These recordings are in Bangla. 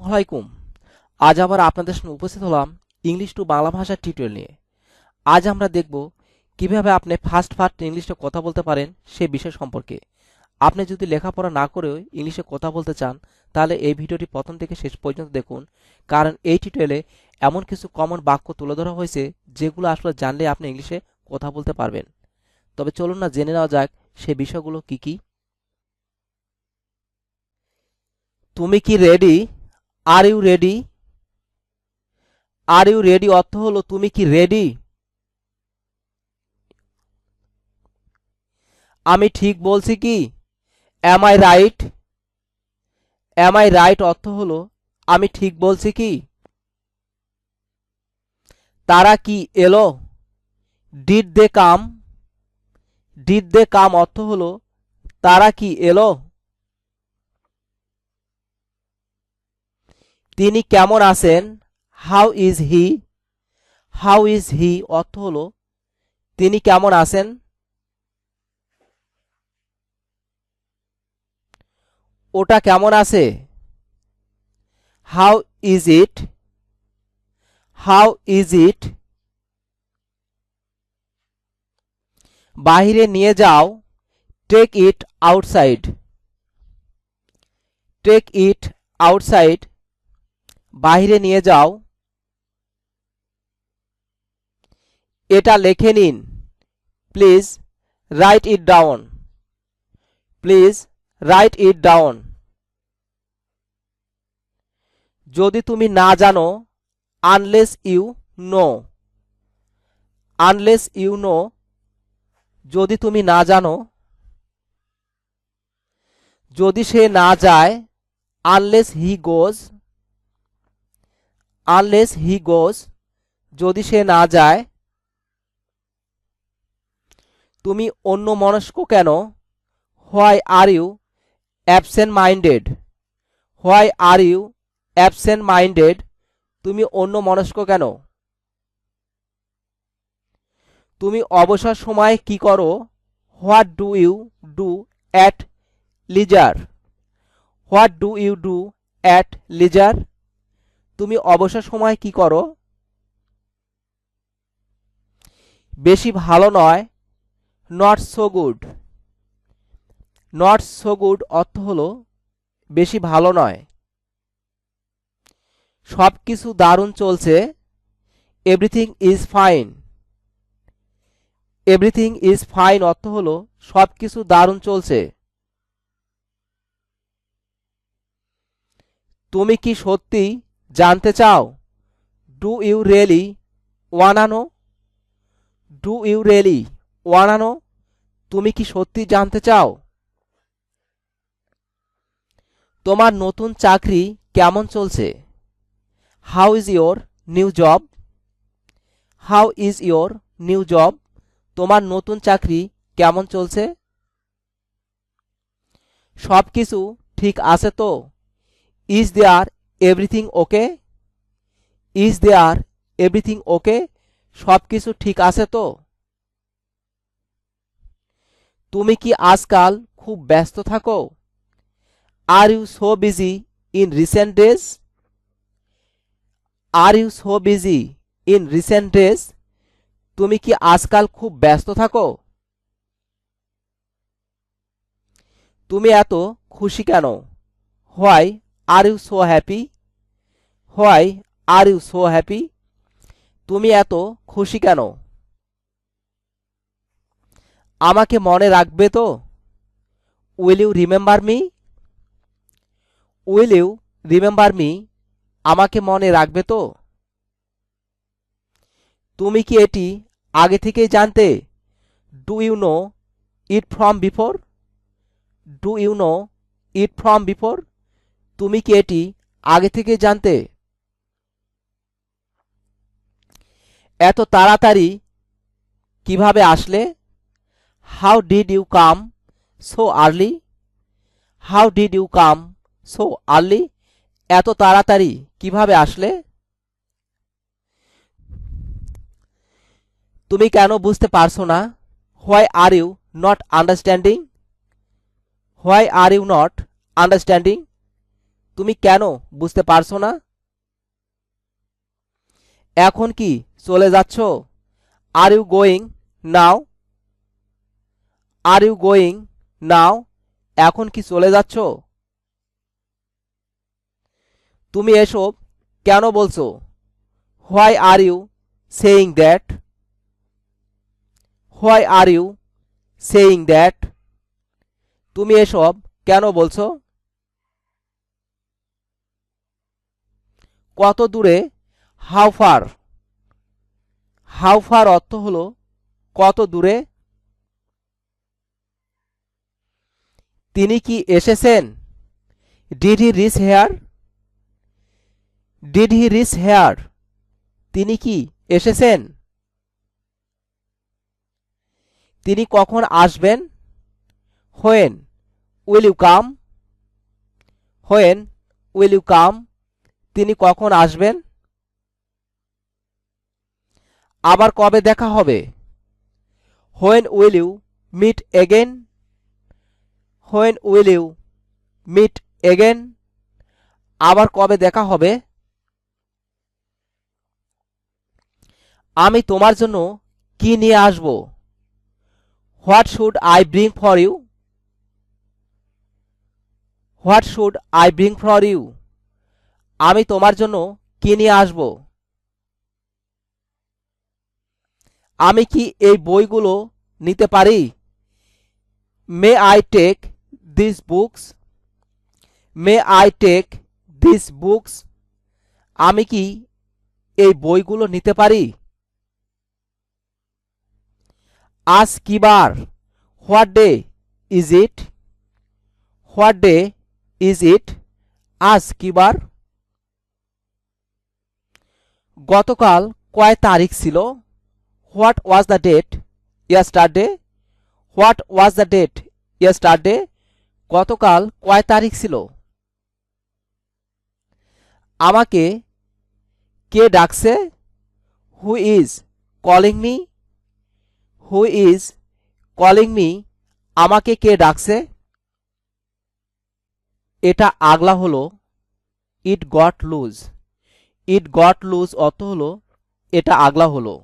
আলাইকুম। আজ আবার আপনাদের সামনে উপস্থিত হলাম ইংলিশ টু বাংলা ভাষার টিউটোরিয়াল নিয়ে। আজ আমরা দেখব কিভাবে আপনি ফার্স্ট ইংলিশে কথা বলতে পারেন সে বিষয় সম্পর্কে। আপনি যদি লেখাপড়া না করেও ইংলিশে কথা বলতে চান তাহলে এই ভিডিওটি প্রথম থেকে শেষ পর্যন্ত দেখুন, কারণ এই টিউটোরিয়ালে এমন কিছু কমন বাক্য তুলে ধরা হয়েছে যেগুলো আসলে জানলে আপনি ইংলিশে কথা বলতে পারবেন। তবে চলুন না জেনে নেওয়া যাক সে বিষয়গুলো কি কি। তুমি কি ready? Are you ready? Are you ready অর্থ হলো তুমি কি রেডি? আমি ঠিক বলছি কি? Am I right? Am I right অর্থ হলো আমি ঠিক বলছি কি? তারা কি এলো? Did they come? Did they কাম অর্থ হলো তারা কি এলো? তিনি কেমন আছেন? How is he? How is he অর্থ হলো তিনি কেমন আছেন? ওটা কেমন আছে? How is it? How is it? বাহিরে নিয়ে যাও। Take it outside. Take it outside বাহিরে নিয়ে যাও। এটা লিখে নিন। Please write it down. Please write it down. যদি তুমি না জানো, unless you know. Unless you know যদি তুমি না জানো। যদি সে না যায়, unless he goes. Unless he গোজ যদি সে না যায়। তুমি অন্যমনস্ক কেন? Why are you absent minded? Why are you absent minded তুমি অন্যমনস্ক কেন? তুমি অবসর সময়ে কি করো? What do you do at leisure? What do you do at leisure তুমি অবসর সময়ে কি করো? বেশি ভালো নয়। Not so good. Not so good অর্থ হলো বেশি ভালো নয়। সব কিছু দারুণ চলছে। Everything is fine. Everything is fine অর্থ হলো সব কিছু দারুণ চলছে। তুমি কি সত্যি জানতে চাও? Do you really wanna know? Do you really wanna know তুমি কি সত্যি জানতে চাও? তোমার নতুন চাকরি কেমন চলছে? How is your new job? How is your new job তোমার নতুন চাকরি কেমন চলছে? সব কিছু ঠিক আছে তো? Is there everything okay? Is there everything okay সব কিছু ঠিক আছে তো? তুমি কি আজকাল খুব ব্যস্ত থাকো? Are you so busy in recent days? Are you so busy in recent days তুমি কি আজকাল খুব ব্যস্ত থাকো? তুমি এত খুশি কেন? Why are you so happy? Why are you so happy তুমি এত খুশি কেন? আমাকে মনে রাখবে তো? Will you remember me? Will you remember me আমাকে মনে রাখবে তো? তুমি কি এটি আগে থেকেই জানতে? Do you know it from before? Do you know it from before তুমি কি এটি আগে থেকেই জানতে? এত তাড়াতাড়ি কিভাবে আসলে? How did you come so early? How did you come so early এত তাড়াতাড়ি কিভাবে আসলে? তুমি কেন বুঝতে পারছো না? Why are you not understanding? Why are you not understanding তুমি কেন বুঝতে পারছো না? এখন কি চলে যাচ্ছ? Are you going now? Are you going now? এখন কি চলে যাচ্ছ? তুমি এসব কেন বলছো? Why are you saying that? Why are you saying that? তুমি এসব কেন বলছো? কত দূরে? How far? হাউ ফার অর্থ হলো কত দূরে। তিনি কি এসেছেন? Did he reach here? Did he reach here? তিনি কি এসেছেন? তিনি কখন আসবেন? When will you come? When will you come? তিনি কখন আসবেন? আবার কবে দেখা হবে? When will you meet again? When will you meet again? আবার কবে দেখা হবে? আমি তোমার জন্য কি নিয়ে আসব? What should I bring for you? What should I bring for you? আমি তোমার জন্য কি নিয়ে আসব? আমি কি এই বইগুলো নিতে পারি? May I take this books? May I take this books? আমি কি এই বইগুলো নিতে পারি? আজ কি বার? What day is it? What day is it? আজ কি বার? গতকাল কয় তারিখ ছিল? What was the date yesterday? What was the date yesterday? গতকাল কয় তারিখ ছিল? আমাকে কে ডাকছে? Who is calling me? Who is calling me? আমাকে কে ডাকছে? এটা আগলা হলো ইট got loose. It got loose অর্থ হলো এটা আগলা হলো।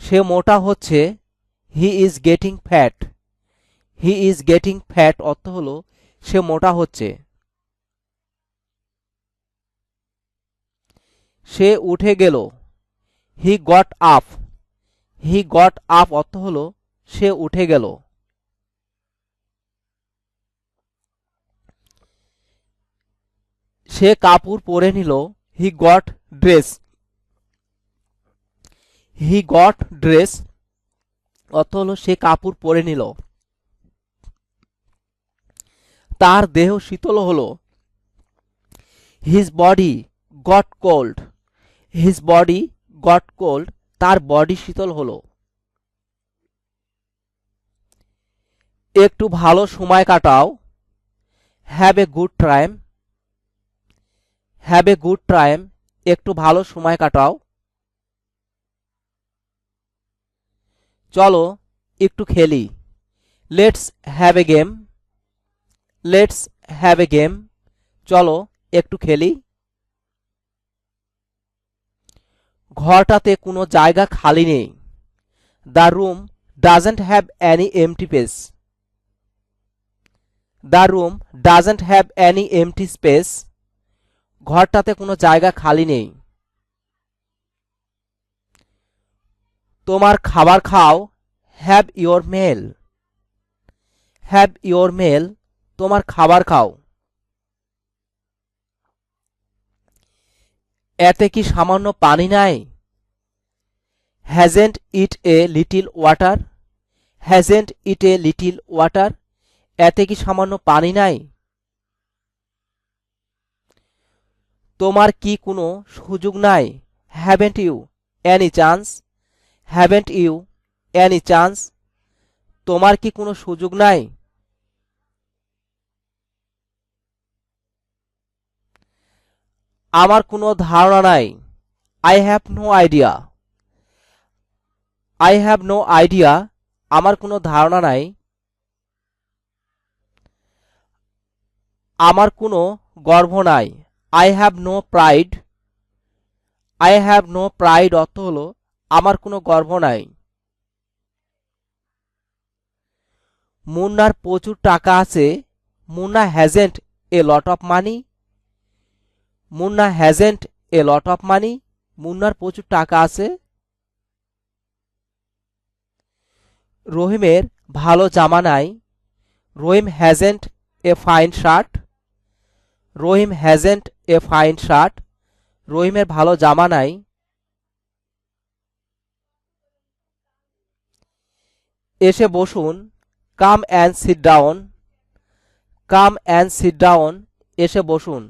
সে মোটা হচ্ছে। He is getting fat. He is getting fat অর্থ হলো সে মোটা হচ্ছে। সে উঠে গেল। He got up. He got up অর্থ হলো সে উঠে গেল। সে কাপড় পরে নিল। He got dress. He got dress অর্থ হলো সে কাপড় পরে নিল। তার দেহ শীতল হলো। His body got cold. His body got cold. তার বডি শীতল হলো। একটু ভালো সময় কাটাও। Have a good time. Have a good time একটু ভালো সময় কাটাও। চলো একটু খেলি। Let's have a game. Let's have a game চলো একটু খেলি। ঘরটাতে কোনো জায়গা খালি নেই। The room doesn't have any empty space. The room doesn't have any empty space. ঘরটাতে কোনো জায়গা খালি নেই। তোমার খাবার খাও। Have your meal. Have your meal তোমার খাবার খাও। এতে কি সামান্য পানি নাই? Hasn't it a little water? Hasn't it a little water এতে কি সামান্য পানি নাই? তোমার কি কোনো সুযোগ নাই? Haven't you any chance? Haven't you any chance তোমার কি কোনো সুযোগ নাই? আমার কোনো ধারণা নাই। I have no idea. I have no idea আমার কোনো ধারণা নাই। আমার কোনো গর্ব নাই। I have no pride. I have no pride অর্থ হলো আমার কোনো গর্ব নাই। মুন্নার প্রচুর টাকা আছে। Munna hasn't a lot of money. Munna hasn't a lot of money. মুন্নার প্রচুর টাকা আছে। রহিমের ভালো জামা নাই। Rahim hasn't a fine shirt. Rahim hasn't a fine shirt. রহিমের ভালো জামা নাই। এসে বসুন। Come and sit down. Come and sit down. এসে বসুন।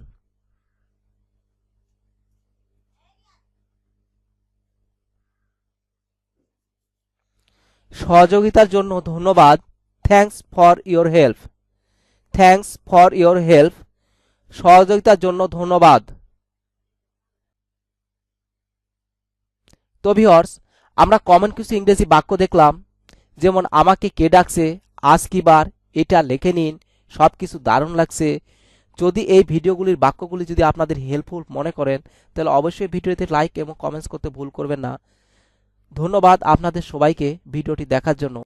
সহযোগিতার জন্য ধন্যবাদ। Thanks for your help. Thanks for your help. সহযোগিতার জন্য ধন্যবাদ। তো ভিউয়ার্স, আমরা কমন কিছু ইংরেজি বাক্য দেখলাম, যেমন আমাকে কে ডাকছে, আজ কি বার, এটা লিখে নিন, সব কিছু দারুণ লাগছে। যদি এই ভিডিওগুলির বাক্যগুলি যদি আপনাদের হেল্পফুল মনে করেন তাহলে অবশ্যই ভিডিওতে লাইক এবং কমেন্টস করতে ভুল করবেন না। ধন্যবাদ আপনাদের সবাইকে ভিডিওটি দেখার জন্য।